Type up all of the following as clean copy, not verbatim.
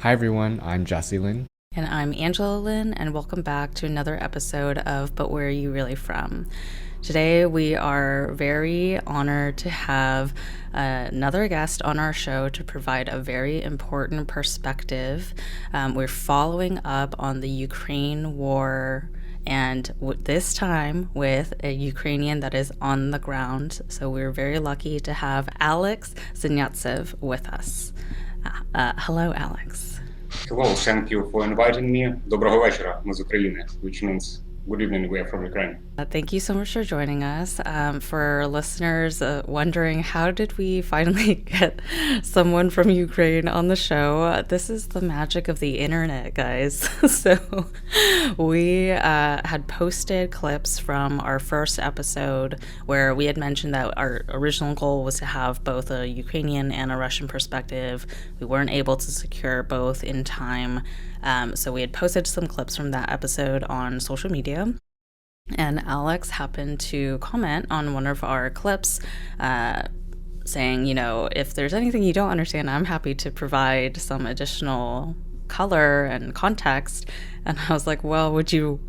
Hi everyone, I'm Jesselyn. And I'm Angela Lynn, and welcome back to another episode of But Where Are You Really From? Today we are very honored to have another guest on our show to provide a very important perspective. We're following up on the Ukraine war, and this time with a Ukrainian that is on the ground. So we're very lucky to have Alexey Siniavtsev with us. Hello, Alex. Hello, thank you for inviting me. Доброго вечора, ми з України, which means good evening, we are from Ukraine. Thank you so much for joining us. For listeners wondering, how did we finally get someone from Ukraine on the show? This is the magic of the internet, guys. So we had posted clips from our first episode where we had mentioned that our original goal was to have both a Ukrainian and a Russian perspective. We weren't able to secure both in time. So we had posted some clips from that episode on social media. And Alex happened to comment on one of our clips saying, if there's anything you don't understand, I'm happy to provide some additional color and context. And I was like, well, would you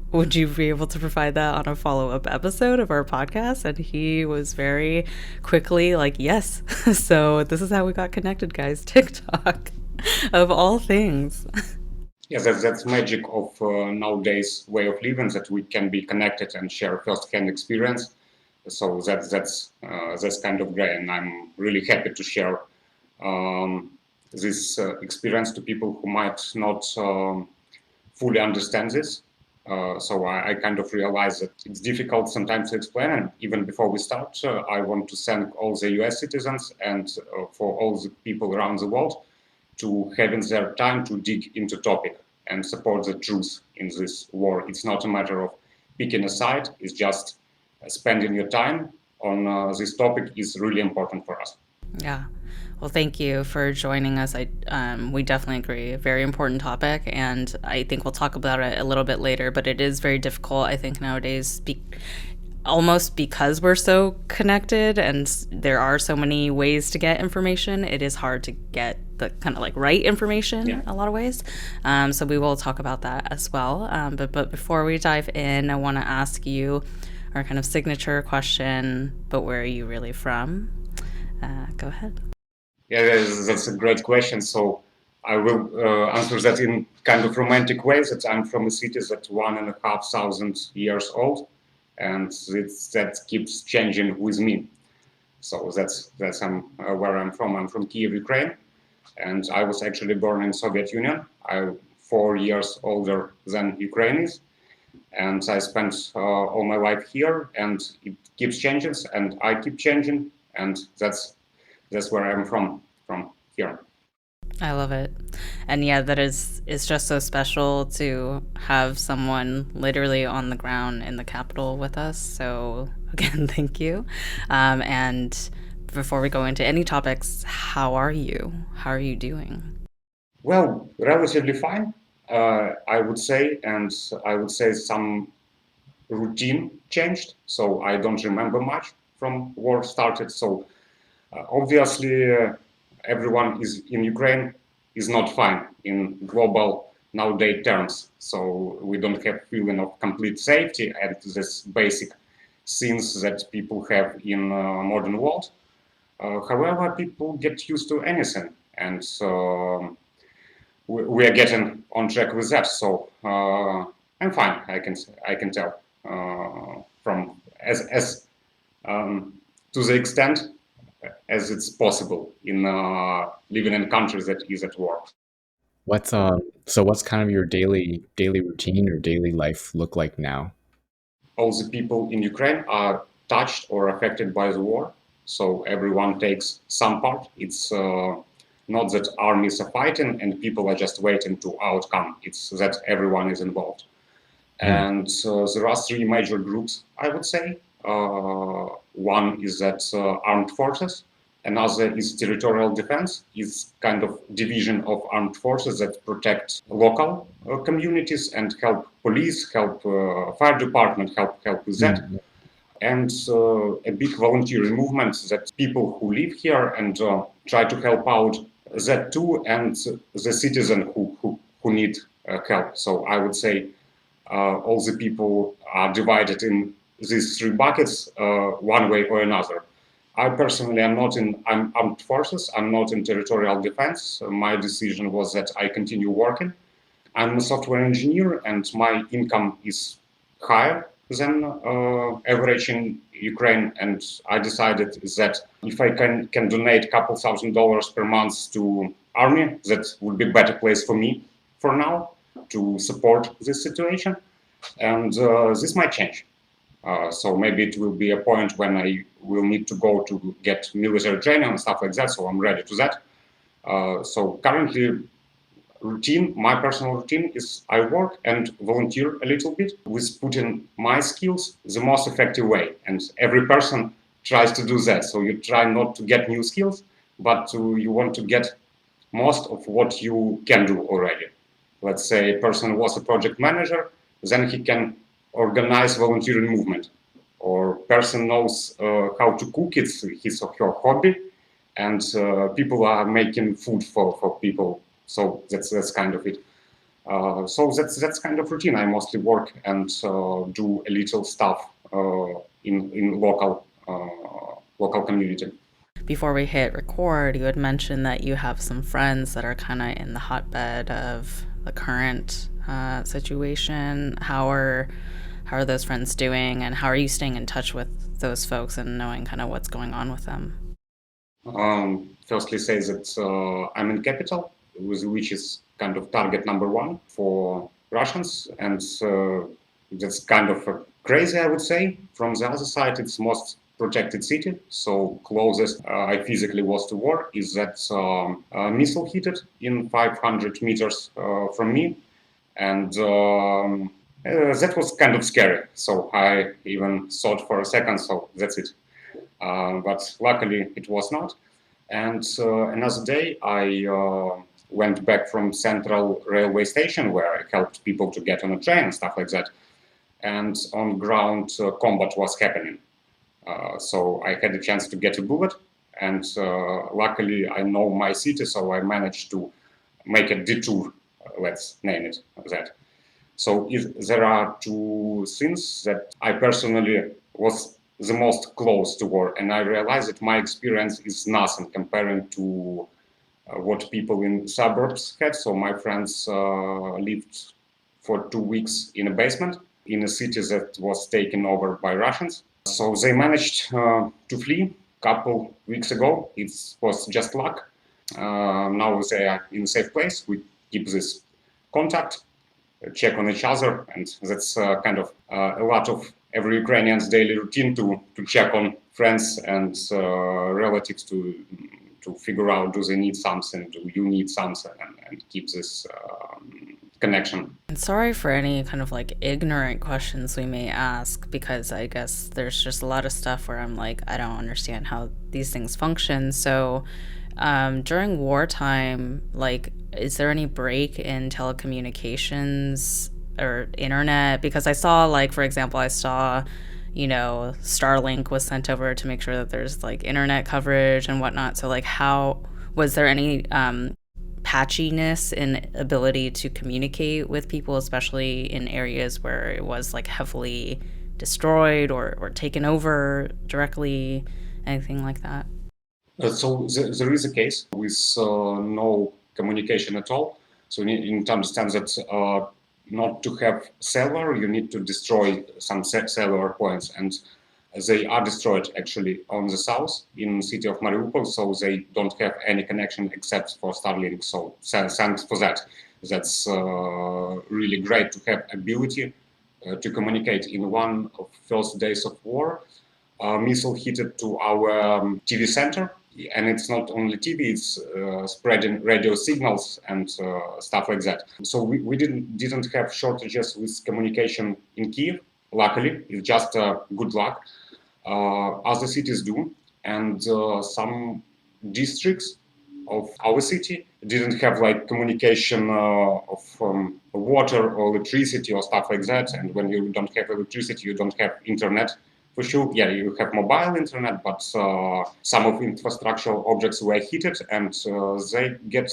be able to provide that on a follow-up episode of our podcast? And he was very quickly like, yes. So this is how we got connected, guys. TikTok, of all things. Yeah, that's magic of nowadays way of living, that we can be connected and share first-hand experience. So that's kind of great, and I'm really happy to share this experience to people who might not fully understand this. So I kind of realize that it's difficult sometimes to explain. And even before we start, I want to thank all the US citizens and for all the people around the world to having their time to dig into topic and support the truth in this war. It's not a matter of picking a side, it's just spending your time on this topic is really important for us. Yeah. Well, thank you for joining us. We definitely agree. A very important topic, and I think we'll talk about it a little bit later, but it is very difficult, I think, nowadays, almost because we're so connected and there are so many ways to get information, it is hard to get the kind of like right information in a lot of ways. So we will talk about that as well. But before we dive in, I want to ask you our kind of signature question, but where are you really from? Go ahead. Yeah, that's a great question. So I will answer that in kind of romantic ways, that I'm from a city that's 1,500 years old. And that keeps changing with me. So that's where I'm from. I'm from Kyiv, Ukraine, and I was actually born in Soviet Union. I'm 4 years older than Ukrainians, and I spent all my life here. And it keeps changing, and I keep changing, and that's where I'm from here. I love it. And yeah, it's just so special to have someone literally on the ground in the capital with us. So again, thank you. And before we go into any topics, how are you? How are you doing? Well, relatively fine, I would say. And I would say some routine changed. So I don't remember much from war started. So obviously, everyone is in Ukraine is not fine in global nowadays terms. So we don't have feeling of complete safety and this basic things that people have in modern world. However, people get used to anything, and we are getting on track with that. So I'm fine. I can tell from as to the extent as it's possible in living in countries that is at war. What's kind of your daily routine or daily life look like now? All the people in Ukraine are touched or affected by the war, so everyone takes some part. It's not that armies are fighting and people are just waiting to outcome. It's that everyone is involved. And there are three major groups, I would say. One is that armed forces. Another is territorial defense, is kind of division of armed forces that protect local communities and help police, help fire department, help with that. And a big volunteer movement that people who live here and try to help out that too, and the citizen who need help. So I would say all the people are divided in these three buckets, one way or another. I personally am not in armed forces. I'm not in territorial defense. My decision was that I continue working. I'm a software engineer, and my income is higher than average in Ukraine. And I decided that if I can donate a couple $1,000s per month to army, that would be a better place for me for now to support this situation. And this might change. So maybe it will be a point when I will need to go to get military training and stuff like that. So I'm ready to that. So currently, my personal routine is I work and volunteer a little bit with putting my skills the most effective way. And every person tries to do that. So you try not to get new skills, but you want to get most of what you can do already. Let's say a person was a project manager, then he can organize volunteering movement. Or person knows how to cook, it's his or her hobby, and people are making food for people. So that's kind of it. So that's kind of routine. I mostly work and do a little stuff in local community. Before we hit record, you had mentioned that you have some friends that are kind of in the hotbed of the current situation. How are those friends doing, and how are you staying in touch with those folks and knowing kind of what's going on with them? Firstly, say that I'm in capital, which is kind of target number one for Russians, and that's kind of crazy, I would say. From the other side, it's most protected city, so closest I physically was to war is that missile hit it in 500 meters from me, and that was kind of scary. So I even thought for a second, so that's it. But luckily it was not. And another day I went back from Central Railway Station where I helped people to get on a train and stuff like that. And on ground combat was happening. So I had a chance to get a bullet. And luckily I know my city, so I managed to make a detour, let's name it that. So there are two things that I personally was the most close to war, and I realized that my experience is nothing comparing to what people in suburbs had. So my friends lived for 2 weeks in a basement in a city that was taken over by Russians. So they managed to flee a couple weeks ago. It was just luck. Now they are in a safe place. We keep this contact, check on each other, and that's kind of a lot of every Ukrainian's daily routine to check on friends and relatives to figure out, do they need something, do you need something, and keep this connection. And sorry for any kind of like ignorant questions we may ask, because I guess there's just a lot of stuff where I'm like, I don't understand how these things function. So during wartime, like, is there any break in telecommunications or internet? Because I saw, like, for example, Starlink was sent over to make sure that there's like internet coverage and whatnot. So like, how was there any patchiness in ability to communicate with people, especially in areas where it was like heavily destroyed or taken over directly, anything like that? So there is a case with no communication at all. So you need to understand that not to have cellular, you need to destroy some cellular points, and they are destroyed actually on the south in the city of Mariupol, so they don't have any connection except for Starlink. So thanks for that. That's really great to have ability to communicate. In one of first days of war, missile hit it to our TV center, and it's not only TV, it's spreading radio signals and stuff like that. So we didn't have shortages with communication in Kyiv. Luckily, it's just good luck. Other cities do, and some districts of our city didn't have like communication of water or electricity or stuff like that. And when you don't have electricity, you don't have internet For sure, yeah, you have mobile internet, but some of infrastructural objects were hit and they get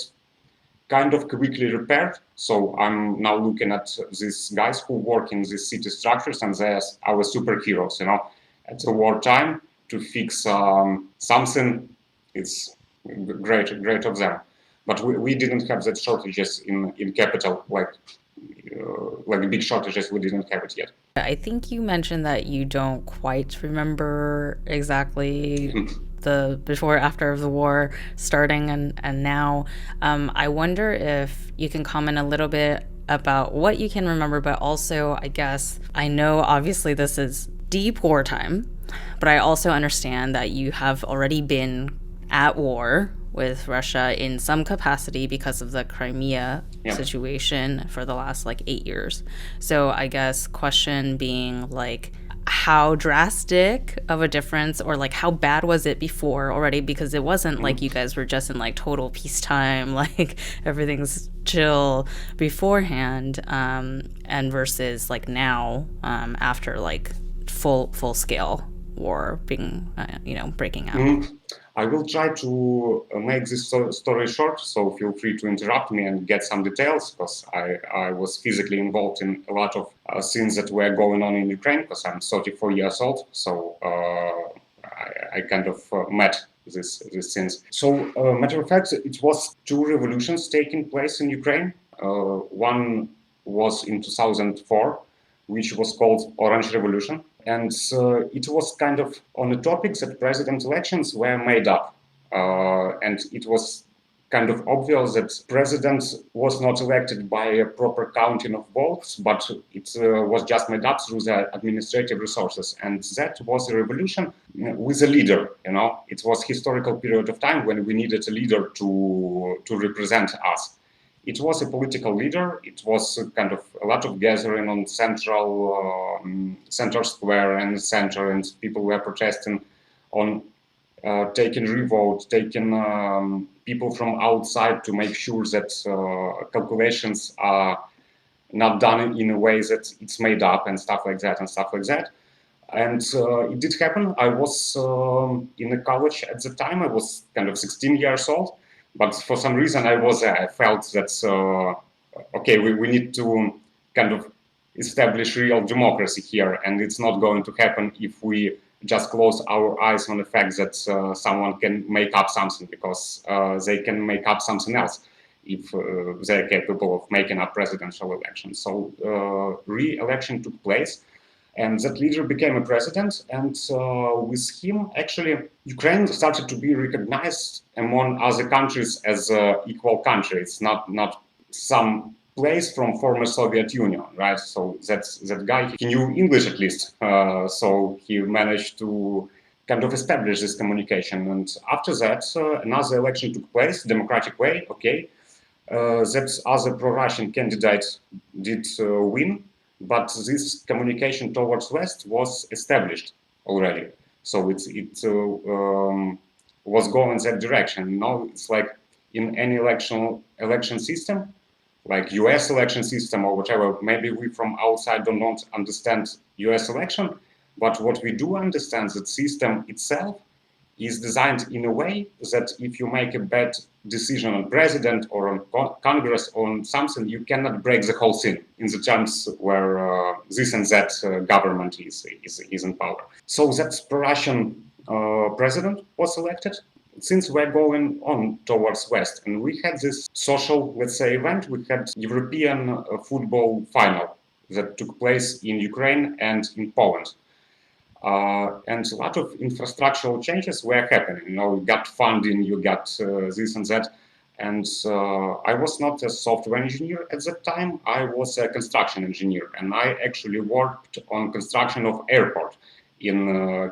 kind of quickly repaired. So I'm now looking at these guys who work in these city structures, and they're our superheroes, at the wartime to fix something. It's great of them. But we didn't have that shortages in capital, like big shortages, we didn't have it yet. I think you mentioned that you don't quite remember exactly the before after of the war starting and now. I wonder if you can comment a little bit about what you can remember, but also, I guess, I know obviously this is deep wartime, but I also understand that you have already been at war with Russia in some capacity because of the Crimea situation for the last 8 years. So I guess question being how drastic of a difference or how bad was it before already, because it wasn't like you guys were just in total peacetime, everything's chill beforehand, and versus now, after full scale war being breaking out. I will try to make this story short, so feel free to interrupt me and get some details, because I was physically involved in a lot of things that were going on in Ukraine, because I'm 34 years old, so I kind of met these things. So, matter of fact, it was two revolutions taking place in Ukraine. One was in 2004, which was called Orange Revolution. And it was kind of on the topic that president elections were made up. And it was kind of obvious that president was not elected by a proper counting of votes, but it was just made up through the administrative resources. And that was a revolution with a leader. It was a historical period of time when we needed a leader to represent us. It was a political leader. It was kind of a lot of gathering on Center Square and center, and people were protesting on taking revote, taking people from outside to make sure that calculations are not done in a way that it's made up and stuff like that. And it did happen. I was in a college at the time. I was kind of 16 years old. But for some reason, I felt that, okay, we need to kind of establish real democracy here. And it's not going to happen if we just close our eyes on the fact that someone can make up something, because they can make up something else if they're capable of making up presidential elections. So re-election took place. And that leader became a president, and with him, actually, Ukraine started to be recognized among other countries as an equal country. It's not some place from former Soviet Union, right? So that guy, he knew English at least, so he managed to kind of establish this communication. And after that, another election took place, democratic way, okay. That other pro-Russian candidate did win. But this communication towards West was established already, so it was going that direction. Now it's like in any election system, like U.S. election system or whatever. Maybe we from outside don't understand U.S. election, but what we do understand, that system itself is designed in a way that if you make a bad decision on president or on Congress on something, you cannot break the whole thing in the terms where this and that government is in power. So that pro-Russian president was elected. Since we're going on towards West, and we had this social, let's say, event, we had European football final that took place in Ukraine and in Poland. And a lot of infrastructural changes were happening. You got funding, you got this and that. And I was not a software engineer at that time. I was a construction engineer, and I actually worked on construction of airport in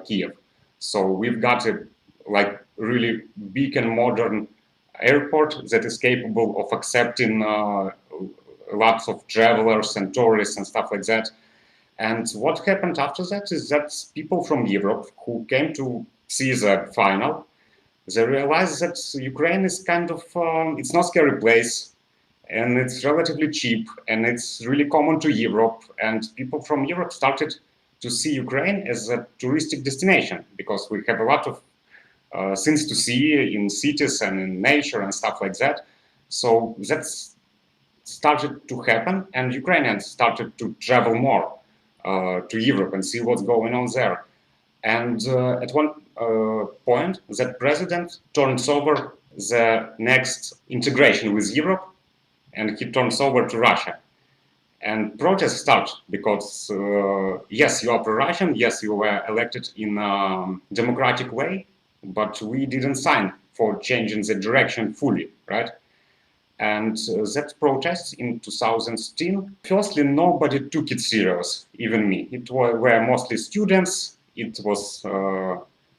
Kyiv. So we've got a really big and modern airport that is capable of accepting lots of travelers and tourists and stuff like that. And what happened after that is that people from Europe who came to see the final, they realized that Ukraine is kind of, it's not a scary place, and it's relatively cheap, and it's really common to Europe. And people from Europe started to see Ukraine as a touristic destination, because we have a lot of things to see in cities and in nature and stuff like that. So that's started to happen, and Ukrainians started to travel more to Europe and see what's going on there. And at one point, that president turns over the next integration with Europe, and he turns over to Russia. And protests start because, yes, you are pro-Russian, yes, you were elected in a democratic way, but we didn't sign for changing the direction fully, right? And that protest in 2016, firstly, nobody took it serious, even me. It were mostly students. It was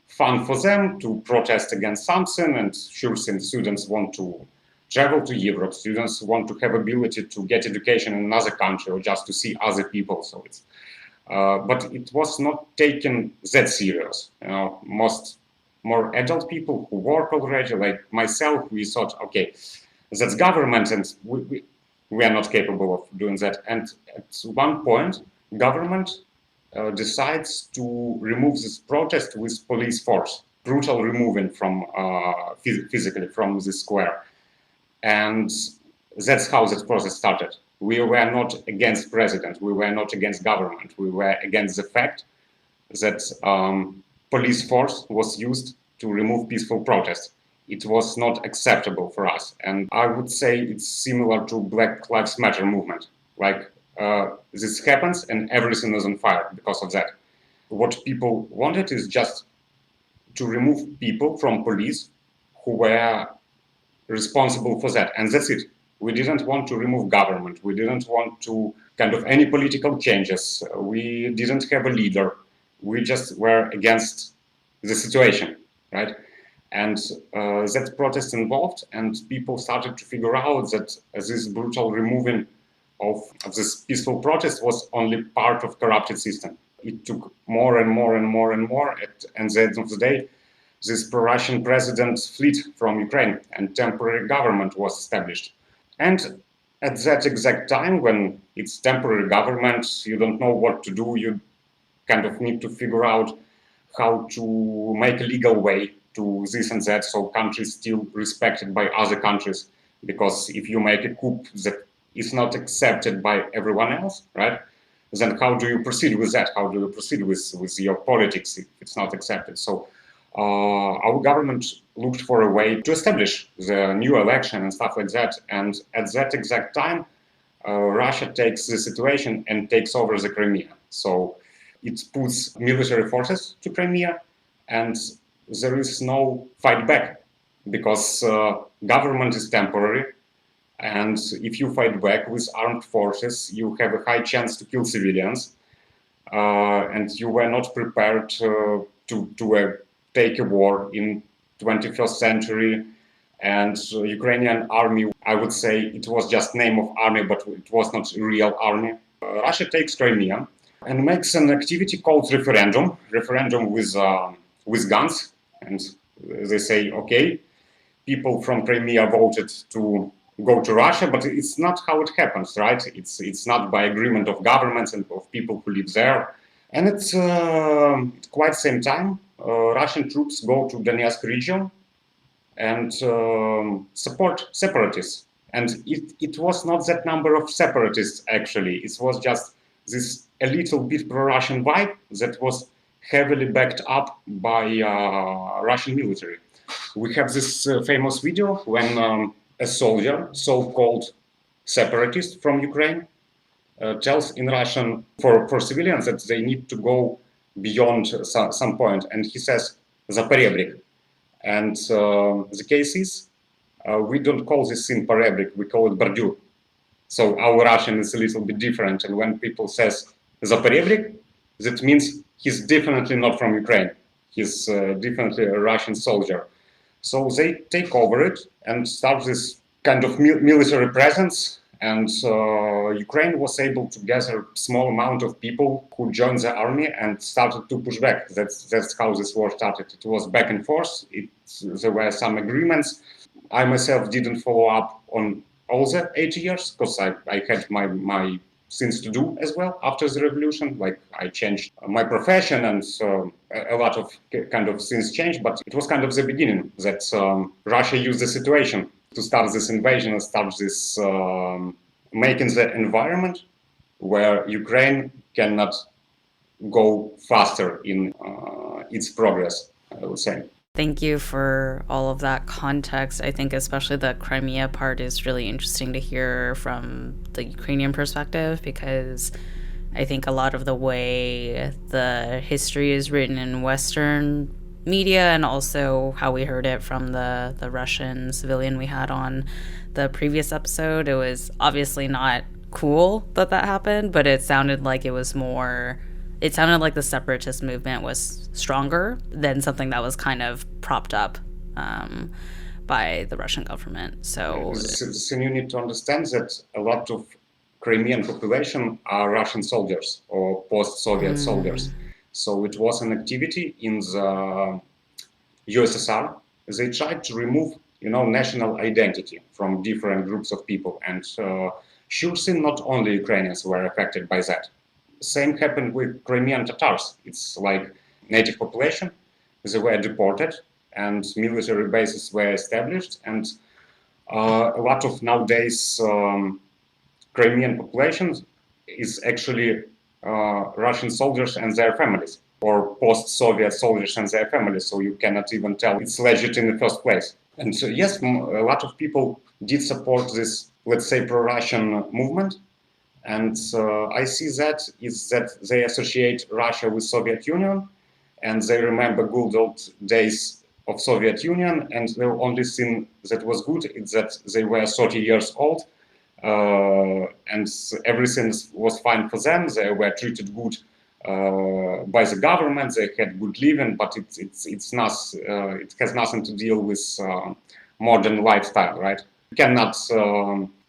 fun for them to protest against something, and sure, some students want to travel to Europe. Students want to have ability to get education in another country or just to see other people. So it's, but it was not taken that serious. You know, more adult people who work already, like myself, we thought, okay, that's government, and we are not capable of doing that. And at one point, government decides to remove this protest with police force, brutal removing from physically from the square. And that's how this process started. We were not against president, we were not against government, we were against the fact that police force was used to remove peaceful protest. It was not acceptable for us. And I would say it's similar to Black Lives Matter movement. Like this happens and everything is on fire because of that. What people wanted is just to remove people from police who were responsible for that. And that's it. We didn't want to remove government. We didn't want to kind of any political changes. We didn't have a leader. We just were against the situation, right? And that protest involved, and people started to figure out that this brutal removing of this peaceful protest was only part of corrupted system. It took more and more and more and more. And at the end of the day, this pro-Russian president fled from Ukraine and temporary government was established. And at that exact time, when it's temporary government, you don't know what to do, you kind of need to figure out how to make a legal way to this and that, so countries still respected by other countries. Because if you make a coup that is not accepted by everyone else, right? Then how do you proceed with that? How do you proceed with your politics if it's not accepted? So our government looked for a way to establish the new election and stuff like that. And at that exact time, Russia takes the situation and takes over the Crimea. So it puts military forces to Crimea, and there is no fight back because government is temporary. And if you fight back with armed forces, you have a high chance to kill civilians. And you were not prepared to take a war in 21st century. And Ukrainian army, I would say it was just name of army, but it was not a real army. Russia takes Crimea and makes an activity called referendum with guns. And they say, okay, people from Crimea voted to go to Russia, but it's not how it happens, right? It's not by agreement of governments and of people who live there. And it's quite same time, Russian troops go to Donetsk region and support separatists. And it was not that number of separatists, actually. It was just this a little bit pro-Russian vibe that was heavily backed up by Russian military. We have this famous video when a soldier, so-called separatist from Ukraine, tells in Russian for civilians that they need to go beyond some point. And he says, Zaporebrik. And the case is, we don't call this thing Parebrik, we call it Bordur. So our Russian is a little bit different. And when people says Zaporebrik, that means he's definitely not from Ukraine. He's definitely a Russian soldier. So they take over it and start this kind of military presence. And Ukraine was able to gather a small amount of people who joined the army and started to push back. That's how this war started. It was back and forth. There were some agreements. I myself didn't follow up on all the 8 years because I had my things to do as well after the revolution. Like I changed my profession, and a lot of kind of things changed. But it was kind of the beginning that Russia used the situation to start this invasion and start this making the environment where Ukraine cannot go faster in its progress, I would say. Thank you for all of that context. I think especially the Crimea part is really interesting to hear from the Ukrainian perspective, because I think a lot of the way the history is written in Western media, and also how we heard it from the Russian civilian we had on the previous episode, it was obviously not cool that happened, but it sounded like the separatist movement was stronger than something that was kind of propped up by the Russian government. So you need to understand that a lot of Crimean population are Russian soldiers or post-Soviet soldiers. So it was an activity in the USSR. They tried to remove, national identity from different groups of people. And sure thing, not only Ukrainians were affected by that. Same happened with Crimean Tatars. It's like native population. They were deported and military bases were established. And a lot of nowadays Crimean population is actually Russian soldiers and their families, or post-Soviet soldiers and their families. So you cannot even tell it's legit in the first place. And so, yes, a lot of people did support this, let's say, pro-Russian movement. And I see that they associate Russia with Soviet Union, and they remember good old days of Soviet Union. And the only thing that was good is that they were 30 years old, and everything was fine for them. They were treated good by the government. They had good living, but it's not. It has nothing to deal with modern lifestyle, right? You cannot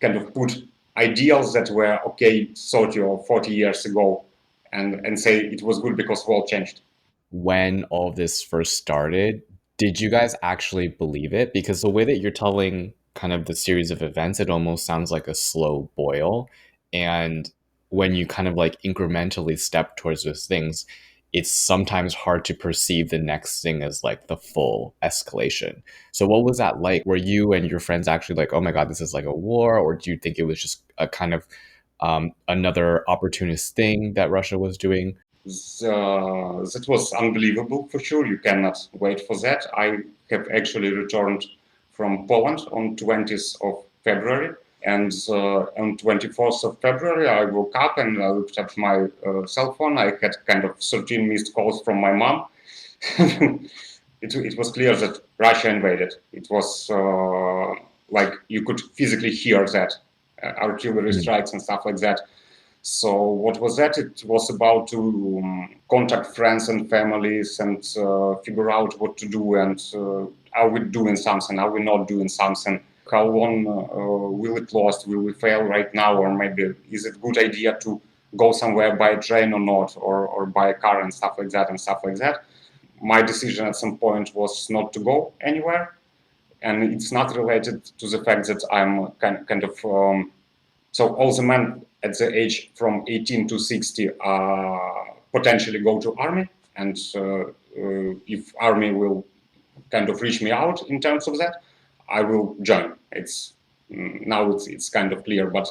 kind of put ideals that were okay 30 or 40 years ago and say it was good because world changed. When all of this first started, did you guys actually believe it? Because the way that you're telling kind of the series of events, it almost sounds like a slow boil. And when you kind of like incrementally step towards those things, it's sometimes hard to perceive the next thing as like the full escalation. So what was that like? Were you and your friends actually like, oh my God, this is like a war? Or do you think it was just a kind of another opportunist thing that Russia was doing? That was unbelievable for sure. You cannot wait for that. I have actually returned from Poland on 20th of February. And on 24th of February, I woke up and I looked at my cell phone. I had kind of 13 missed calls from my mom. It was clear that Russia invaded. It was like you could physically hear that, artillery strikes and stuff like that. So what was that? It was about to contact friends and families and figure out what to do, and are we doing something, are we not doing something, how long will it last, will we fail right now, or maybe is it a good idea to go somewhere by train or not, or by a car and stuff like that. My decision at some point was not to go anywhere, and it's not related to the fact that I'm kind of so all the men at the age from 18 to 60 potentially go to army, and if army will kind of reach me out in terms of that, I will join. It's kind of clear, but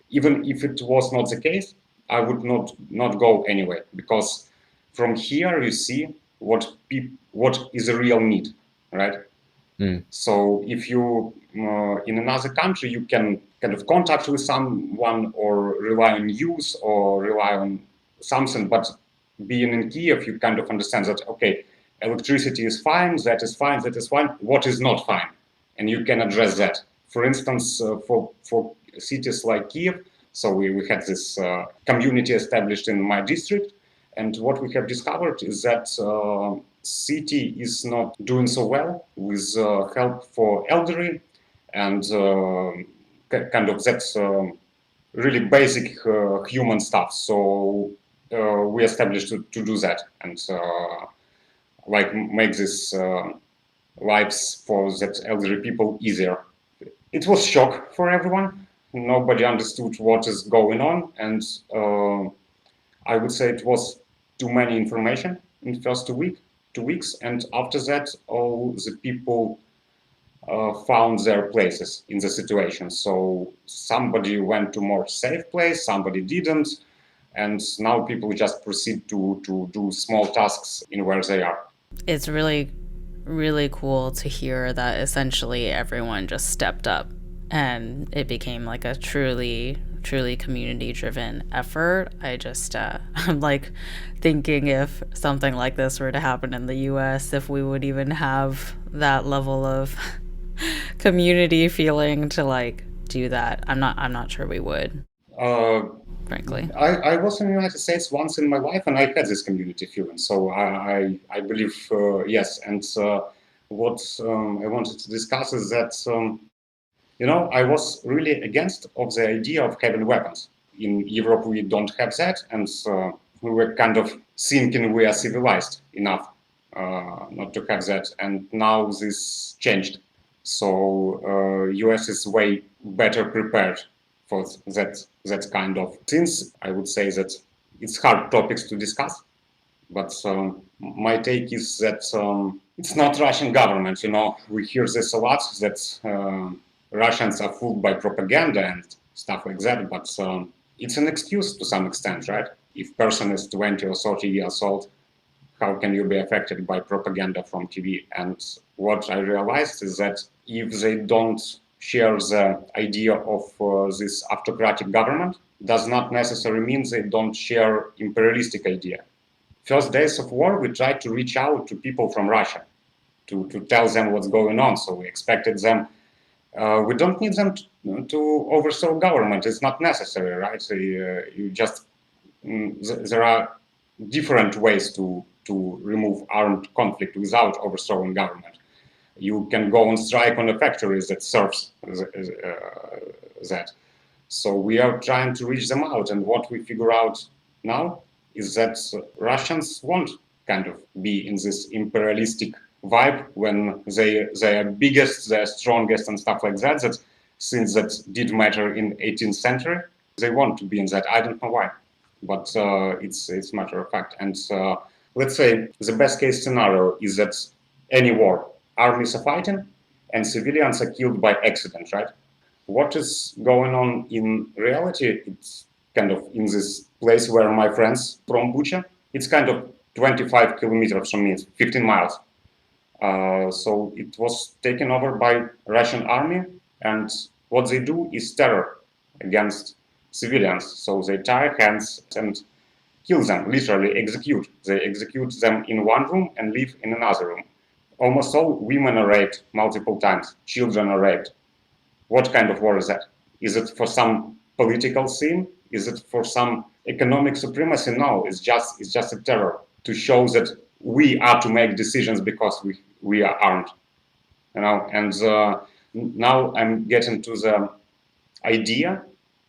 even if it was not the case, I would not go anyway, because from here you see what is a real need, right? So if you in another country, you can kind of contact with someone or rely on news or rely on something, but being in Kyiv, you kind of understand that, okay, electricity is fine, that is fine, what is not fine? And you can address that. For instance, for cities like Kyiv, so we had this community established in my district, and what we have discovered is that city is not doing so well with help for elderly, and kind of that's really basic human stuff. So we established to do that, and like make this lives for that elderly people easier. It was shock for everyone, Nobody understood what is going on, and I would say it was too many information in the first 2 weeks, and after that, all the people found their places in the situation. So somebody went to more safe place, somebody didn't, and now people just proceed to do small tasks in where they are. It's really, really cool to hear that essentially everyone just stepped up and it became like a truly community driven effort. I'm like thinking if something like this were to happen in the US, if we would even have that level of community feeling to like do that. I'm not sure we would, Uh, frankly. I was in the United States once in my life, and I had this community feeling. So I believe yes. And what I wanted to discuss is that I was really against of the idea of having weapons. In Europe, we don't have that, and we were kind of thinking we are civilized enough not to have that. And now this changed. So US is way better prepared for that kind of things. I would say that it's hard topics to discuss, but my take is that it's not Russian government. We hear this a lot that Russians are fooled by propaganda and stuff like that. But it's an excuse to some extent, right? If person is 20 or 30 years old, how can you be affected by propaganda from TV? And what I realized is that if they don't share the idea of this autocratic government, does not necessarily mean they don't share imperialistic idea. First days of war, we tried to reach out to people from Russia to tell them what's going on. So we expected them. We don't need them to overthrow government. It's not necessary, right? So you just there are different ways to remove armed conflict without overthrowing government. You can go on strike on the factories that serves that. So we are trying to reach them out, and what we figure out now is that Russians won't kind of be in this imperialistic vibe when they are biggest, they're strongest, and stuff like that. That since that did matter in 18th century, they want to be in that. I don't know why, but it's matter of fact. And let's say the best case scenario is that any war, armies are fighting, and civilians are killed by accident, right? What is going on in reality? It's kind of in this place where my friends from Bucha, it's kind of 25 kilometers from me, 15 miles. So it was taken over by Russian army, and what they do is terror against civilians. So they tie hands and kill them, literally execute. They execute them in one room and live in another room. Almost all women are raped multiple times. Children are raped. What kind of war is that? Is it for some political scene? Is it for some economic supremacy? No, it's just a terror to show that we are to make decisions because we are armed. And now I'm getting to the idea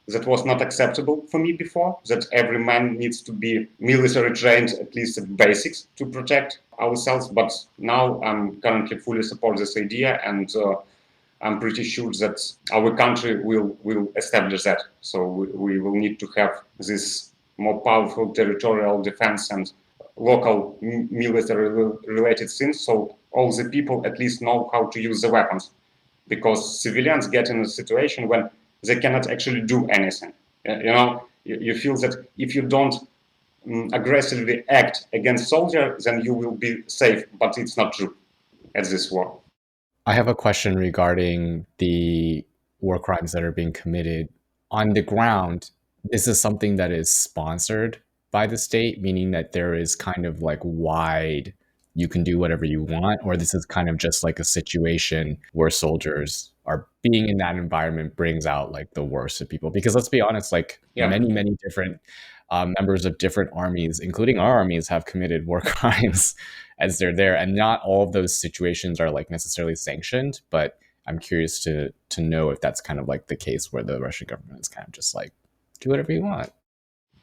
that was not acceptable for me before, that every man needs to be military trained, at least at basics, to protect ourselves. But now I'm currently fully support this idea, and I'm pretty sure that our country will establish that. So we will need to have this more powerful territorial defense and local military related things. So all the people at least know how to use the weapons, because civilians get in a situation when they cannot actually do anything. You feel that if you don't aggressively act against soldiers, then you will be safe. But it's not true at this war. I have a question regarding the war crimes that are being committed on the ground. This is something that is sponsored by the state, meaning that there is kind of like wide, you can do whatever you want, or this is kind of just like a situation where soldiers are being in that environment brings out like the worst of people. Because let's be honest, like Yeah. many different members of different armies, including our armies, have committed war crimes as they're there, and not all of those situations are like necessarily sanctioned. But I'm curious to know if that's kind of like the case where the Russian government is kind of just like do whatever you want.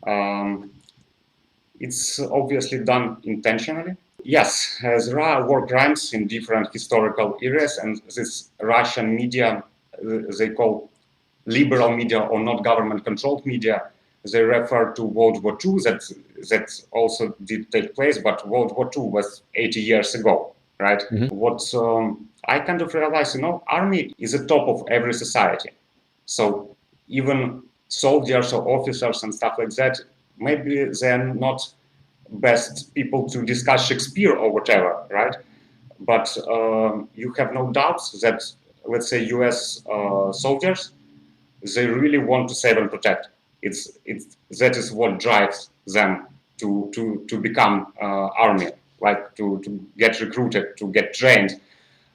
Um, it's obviously done intentionally. Yes, there are war crimes in different historical areas, and this Russian media they call liberal media or not government-controlled media, they refer to World War II. That also did take place, but World War II was 80 years ago, right? Mhm. What I kind of realized, army is the top of every society. So even soldiers or officers and stuff like that, maybe they're not best people to discuss Shakespeare or whatever, right? But you have no doubts that, let's say, U.S. Soldiers, they really want to save and protect. That is what drives them to become army, like to get recruited, to get trained.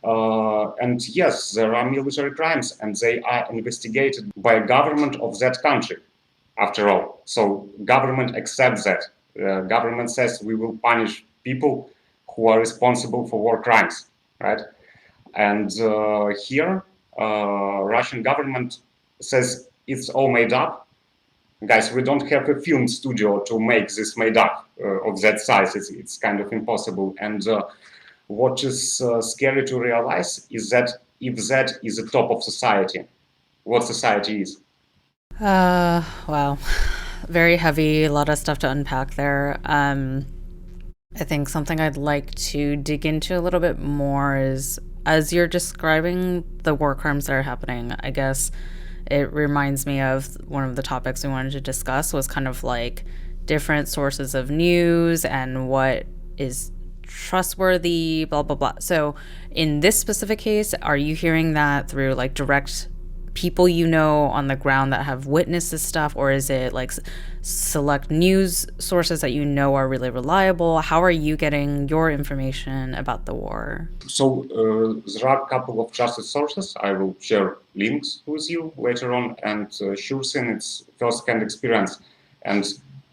And yes, there are military crimes, and they are investigated by a government of that country, after all. So government accepts that. Government says we will punish people who are responsible for war crimes, right? And here, Russian government says it's all made up. Guys, we don't have a film studio to make this made up of that size. It's kind of impossible. And what is scary to realize is that if that is the top of society, what society is? Wow. Very heavy, a lot of stuff to unpack there. I think something I'd like to dig into a little bit more is as you're describing the war crimes that are happening, I guess it reminds me of one of the topics we wanted to discuss was kind of like different sources of news and what is trustworthy, blah, blah, blah. So in this specific case, are you hearing that through like direct people on the ground that have witnessed this stuff, or is it like select news sources that are really reliable? How are you getting your information about the war? So there are a couple of trusted sources. I will share links with you later on, and sure thing, it's first-hand experience, and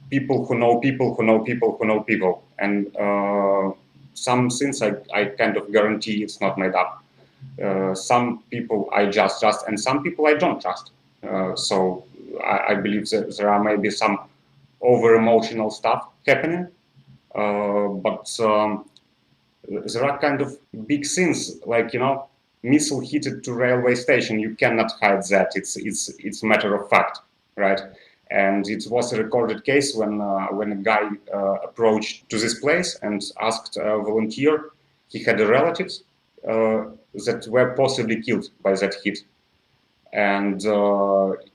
people who know people who know people who know people, and some things I kind of guarantee it's not made up. Some people I just trust, and some people I don't trust. So I believe that there are maybe some over-emotional stuff happening, but there are kind of big things like missile hit to railway station. You cannot hide that. It's a matter of fact, right? And it was a recorded case when a guy approached to this place and asked a volunteer. He had relatives that were possibly killed by that hit. And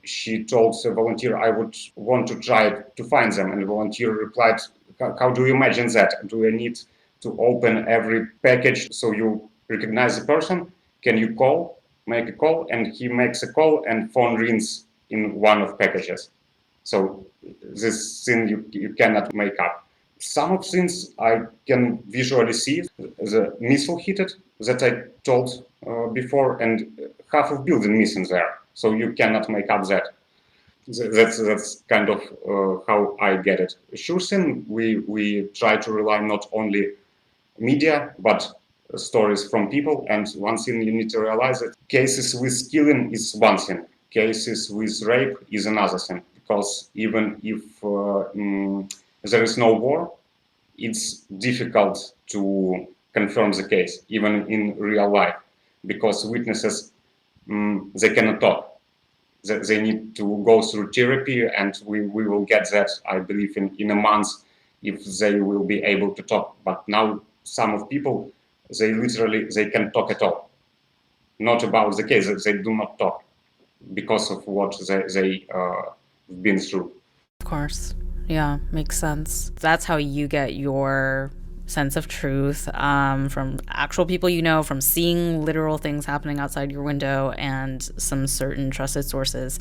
she told the volunteer, I would want to try to find them. And the volunteer replied, how do you imagine that? Do I need to open every package so you recognize the person? Can you make a call? And he makes a call and phone rings in one of packages. So this thing you cannot make up. Some of things I can visually see. The missile hit it that I told before, and half of building missing there. So you cannot make up that. That's kind of how I get it. Sure thing, we try to rely not only media, but stories from people. And one thing you need to realize that cases with killing is one thing. Cases with rape is another thing. Because even if there is no war, it's difficult to confirm the case, even in real life, because witnesses, they cannot talk. They need to go through therapy, and we will get that, I believe, in a month, if they will be able to talk. But now some of people, they can talk at all. Not about the case, they do not talk because of what they been through. Of course. Yeah, makes sense. That's how you get your sense of truth from actual people from seeing literal things happening outside your window and some certain trusted sources.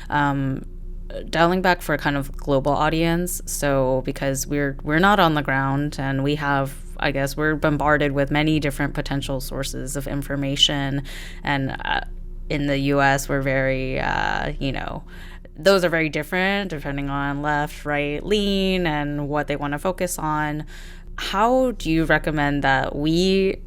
Dialing back for a kind of global audience, so because we're not on the ground and we have, I guess, we're bombarded with many different potential sources of information, and in the US we're very those are very different depending on left, right, lean, and what they want to focus on. How do you recommend that we,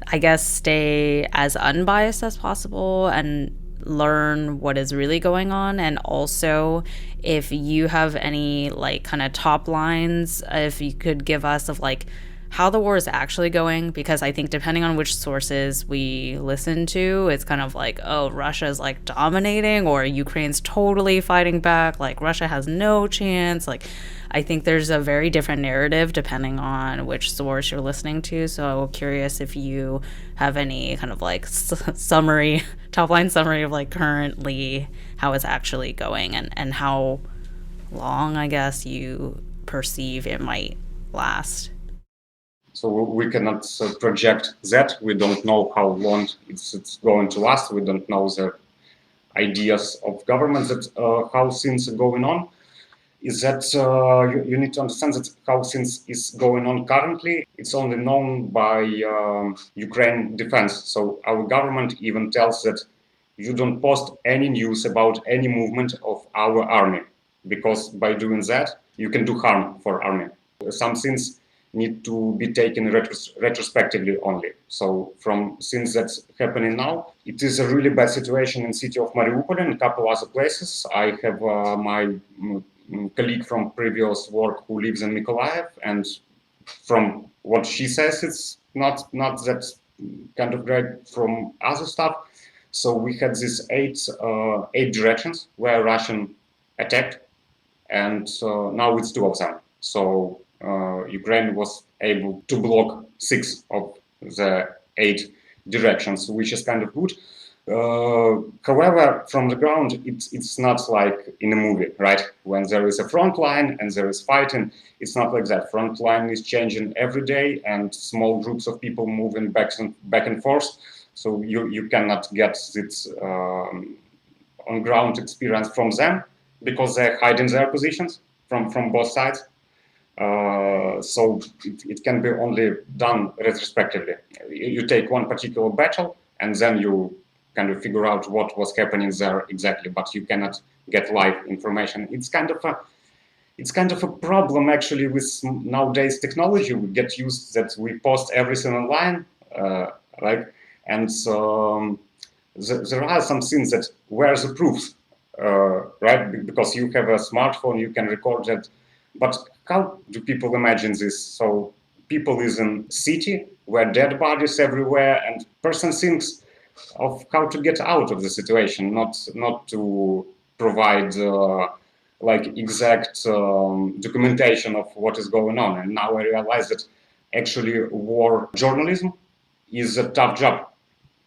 I guess, stay as unbiased as possible and learn what is really going on? And also, if you have any like kind of top lines, if you could give us of like how the war is actually going, because I think depending on which sources we listen to, it's kind of like, oh, Russia's like dominating, or Ukraine's totally fighting back, like Russia has no chance. Like, I think there's a very different narrative depending on which source you're listening to. So I'm curious if you have any kind of like summary, top line summary of like currently how it's actually going, and how long, I guess, you perceive it might last. So we cannot project that. We don't know how long it's going to last. We don't know the ideas of government that how things are going on. Is that you need to understand that how things is going on currently. It's only known by Ukraine defense. So our government even tells that you don't post any news about any movement of our army, because by doing that you can do harm for army. Some things need to be taken retrospectively only. So from things that's happening now, it is a really bad situation in city of Mariupol and a couple other places. I have my colleague from previous work who lives in Mykolaiv, and from what she says, it's not that kind of great from other stuff. So we had these eight directions where Russian attacked, and now it's two of them. So Ukraine was able to block 6 of the 8 directions, which is kind of good. However, from the ground, it's not like in a movie, right? When there is a front line and there is fighting, it's not like that. Front line is changing every day, and small groups of people moving back and forth. So you cannot get this on ground experience from them, because they're hiding their positions from both sides. So it can be only done retrospectively. You take one particular battle and then you kind of figure out what was happening there exactly, but you cannot get live information. It's kind of a problem actually with nowadays technology. We get used that we post everything online, right? And so there are some things that where the proofs, right? Because you have a smartphone, you can record that. But how do people imagine this? So people is in city where dead bodies everywhere, and person thinks of how to get out of the situation, not to provide like exact documentation of what is going on. And now I realize that actually war journalism is a tough job.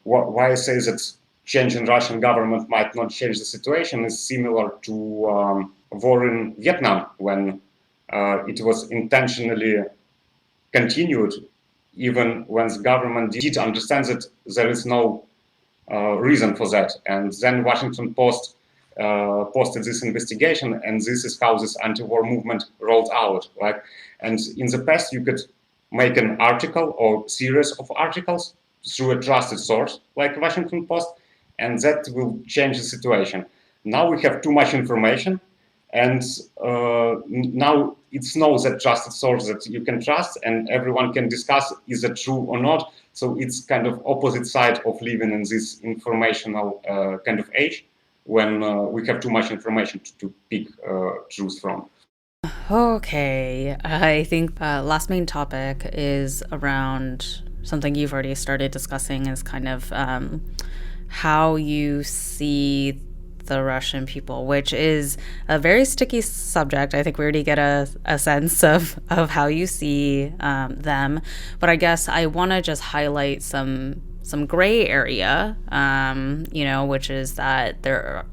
Why I say that changing Russian government might not change the situation is similar to war in Vietnam, when it was intentionally continued, even when the government did understand that there is no reason for that. And then Washington Post posted this investigation, and this is how this anti-war movement rolled out. Like, and in the past, you could make an article or series of articles through a trusted source like Washington Post, and that will change the situation. Now we have too much information, and now it's no that trusted source that you can trust, and everyone can discuss is it true or not. So it's kind of opposite side of living in this informational kind of age, when we have too much information to pick truth from. Okay, I think last main topic is around something you've already started discussing, is kind of how you see the Russian people, which is a very sticky subject. I think we already get a sense of how you see them, but I guess I want to just highlight some gray area, which is that there,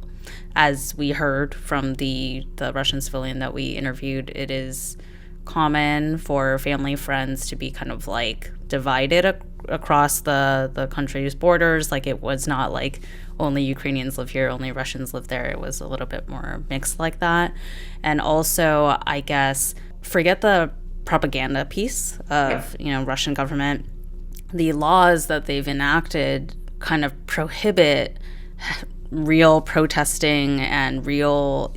as we heard from the Russian civilian that we interviewed, it is common for family friends to be kind of like divided across the country's borders. Like, it was not like only Ukrainians live here, only Russians live there. It was a little bit more mixed like that. And also, I guess, forget the propaganda piece of, Russian government. The laws that they've enacted kind of prohibit real protesting and real,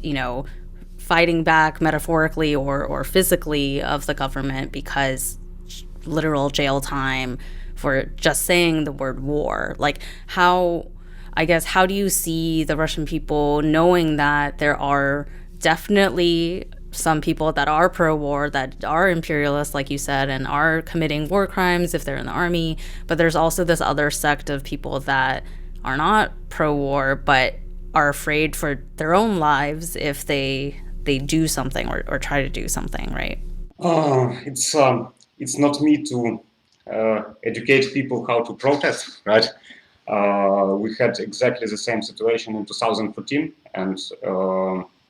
fighting back metaphorically or physically of the government, because literal jail time for just saying the word war. Like, how do you see the Russian people knowing that there are definitely some people that are pro-war, that are imperialists, like you said, and are committing war crimes if they're in the army. But there's also this other sect of people that are not pro-war, but are afraid for their own lives if they do something or try to do something, right? It's not me to educate people how to protest, right? We had exactly the same situation in 2014, and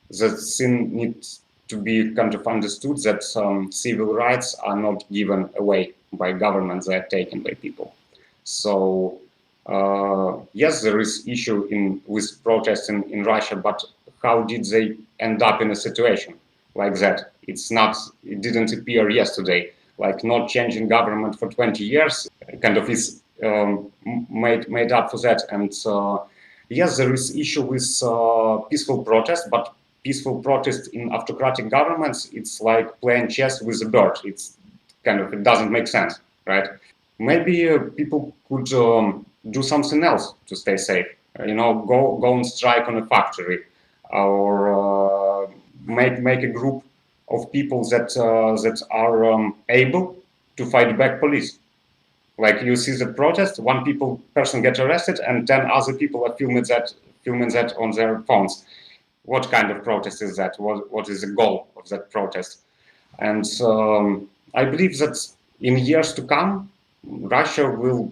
the thing needs to be kind of understood that civil rights are not given away by governments; they are taken by people. So yes, there is issue with protests in Russia, but how did they end up in a situation like that? It didn't appear yesterday. Like not changing government for 20 years, kind of is made up for that. And yes, there is issue with peaceful protest, but peaceful protest in autocratic governments, it's like playing chess with a bird. It doesn't make sense, right? Maybe people could do something else to stay safe. Go and strike on a factory, or make a group of people that are able to fight back police. Like you see the protest, person gets arrested, and 10 other people are filming that on their phones. What kind of protest is that? What is the goal of that protest? And I believe that in years to come, Russia will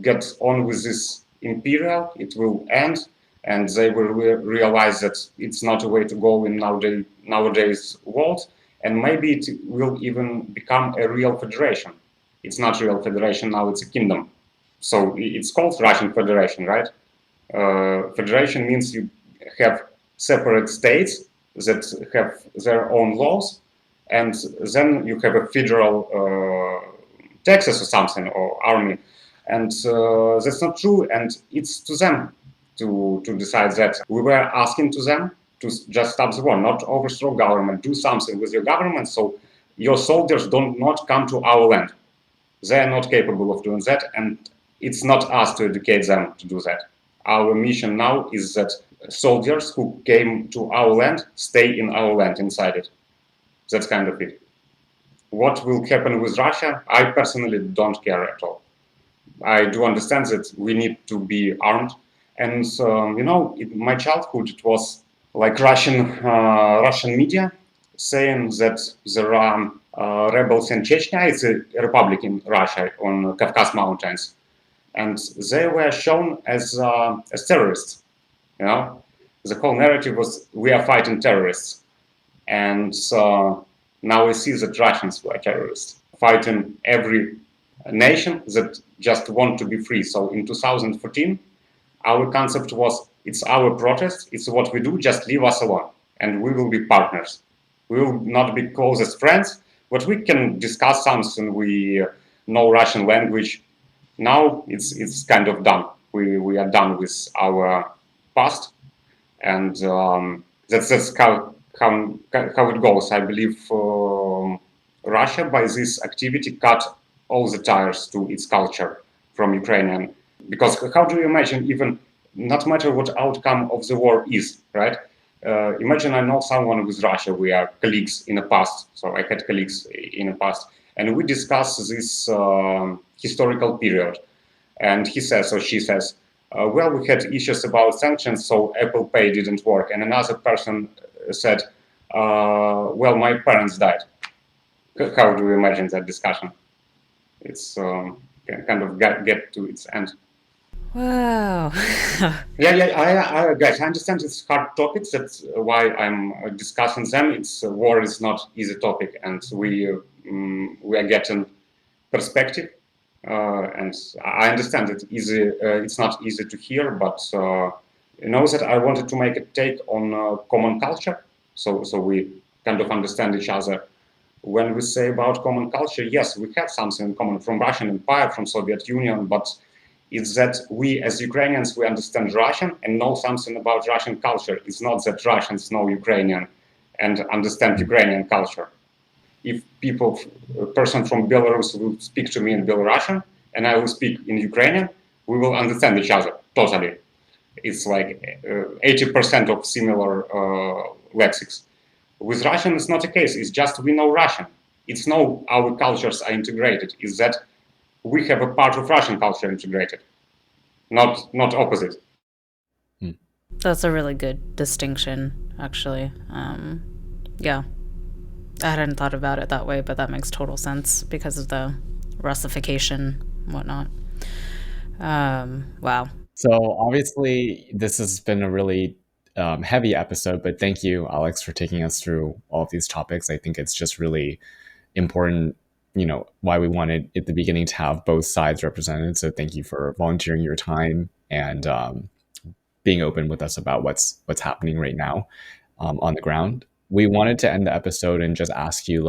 get on with this imperial. It will end, and they will realize that it's not a way to go in nowadays world, and maybe it will even become a real federation. It's not a real federation now; it's a kingdom. So it's called Russian Federation, right? Federation means you have separate states that have their own laws, and then you have a federal Texas or something, or army, and that's not true. And it's to them to decide that. We were asking to them to just stop the war, not overthrow government, do something with your government, so your soldiers don't not come to our land. They are not capable of doing that, and it's not us to educate them to do that. Our mission now is that soldiers who came to our land stay in our land, inside it. That's kind of it. What will happen with Russia? I personally don't care at all. I do understand that we need to be armed, and in my childhood it was like Russian media saying that there are rebels in Chechnya. It's a republic in Russia on Caucasus Mountains, and they were shown as terrorists. The whole narrative was we are fighting terrorists, and now we see that Russians were terrorists fighting every nation that just want to be free. So in 2014, our concept was it's our protest, it's what we do, just leave us alone, and we will be partners. We will not be closest friends, but we can discuss something. We know Russian language. Now it's kind of done. We are done with our past, and that's how it goes. I believe Russia, by this activity, cut all the ties to its culture from Ukrainian. Because how do you imagine, even not matter what outcome of the war is, right? Imagine I know someone with Russia. We are colleagues in the past. So I had colleagues in the past, and we discuss this historical period. And he says, or she says, well, we had issues about sanctions, so Apple Pay didn't work. And another person said, well, my parents died. How do you imagine that discussion? It's kind of get to its end. Wow. Yeah. Guys, I understand it's hard topics. That's why I'm discussing them. It's war is not easy topic, and we are getting perspective. And I understand it easy. It's not easy to hear, but that I wanted to make a take on common culture, so we kind of understand each other. When we say about common culture, yes, we have something in common from Russian Empire, from Soviet Union, but it's that we as Ukrainians, we understand Russian and know something about Russian culture. It's not that Russians know Ukrainian and understand Ukrainian culture. If a person from Belarus will speak to me in Belarusian and I will speak in Ukrainian, we will understand each other totally. It's like 80% of similar lexics. With Russian, it's not a case. It's just we know Russian. It's no our cultures are integrated. It's that we have a part of Russian culture integrated, not opposite. That's a really good distinction, actually. Yeah, I hadn't thought about it that way, but that makes total sense because of the Russification and whatnot. Wow. So obviously, this has been a really heavy episode, but thank you, Alex, for taking us through all of these topics. I think it's just really important, why we wanted at the beginning to have both sides represented. So thank you for volunteering your time and being open with us about what's happening right now on the ground. We wanted to end the episode and just ask you,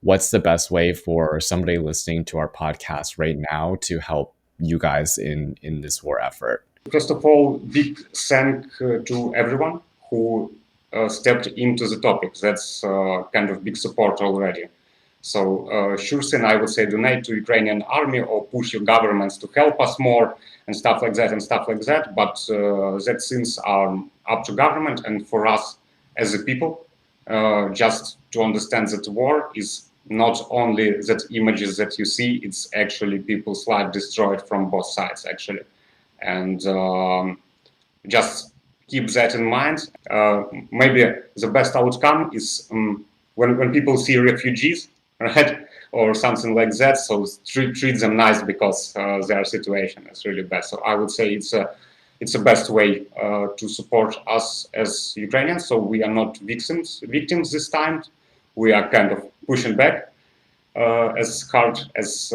what's the best way for somebody listening to our podcast right now to help you guys in this war effort? First of all, big thank to everyone who stepped into the topic. That's kind of big support already. So sure thing, I would say donate to Ukrainian army or push your governments to help us more and stuff like that. But that things are up to government and for us as a people, just to understand that war is not only that images that you see, it's actually people's life destroyed from both sides, actually. And just keep that in mind. Maybe the best outcome is when people see refugees, right, or something like that. So treat them nice because their situation is really bad. So I would say it's the best way to support us as Ukrainians. So we are not victims this time. We are kind of pushing back as hard as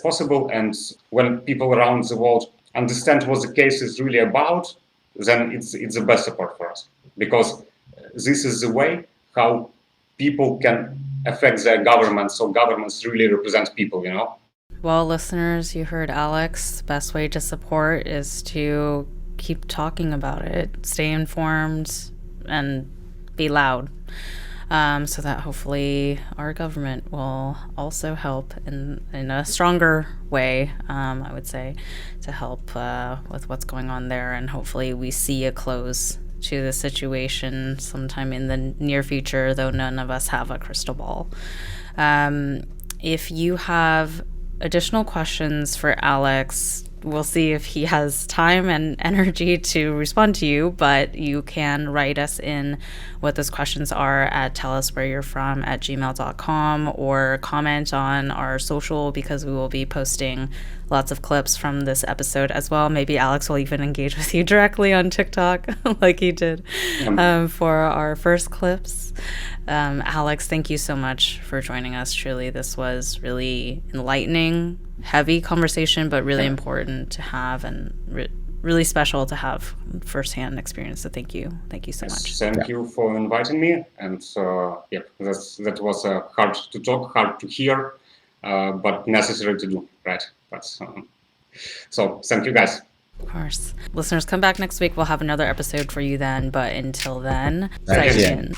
possible. And when people around the world understand what the case is really about, then it's the best support for us, because this is the way how people can affect their government. So governments really represent people, Well, listeners, you heard Alex. The best way to support is to keep talking about it, stay informed, and be loud. So that hopefully our government will also help in a stronger way, I would say, to help with what's going on there. And hopefully we see a close to the situation sometime in the near future, though none of us have a crystal ball. If you have additional questions for Alex, we'll see if he has time and energy to respond to you, but you can write us in what those questions are at telluswhereyou'refrom@gmail.com or comment on our social, because we will be posting lots of clips from this episode as well. Maybe Alex will even engage with you directly on TikTok like he did for our first clips. Alex, thank you so much for joining us. Truly, this was really enlightening, heavy conversation, but really important to have and really special to have firsthand experience. So thank you so much. Thank you for inviting me. And that was hard to talk, hard to hear, but necessary to do, right? But so thank you, guys. Of course. Listeners, come back next week. We'll have another episode for you then. But until then, Right.再见.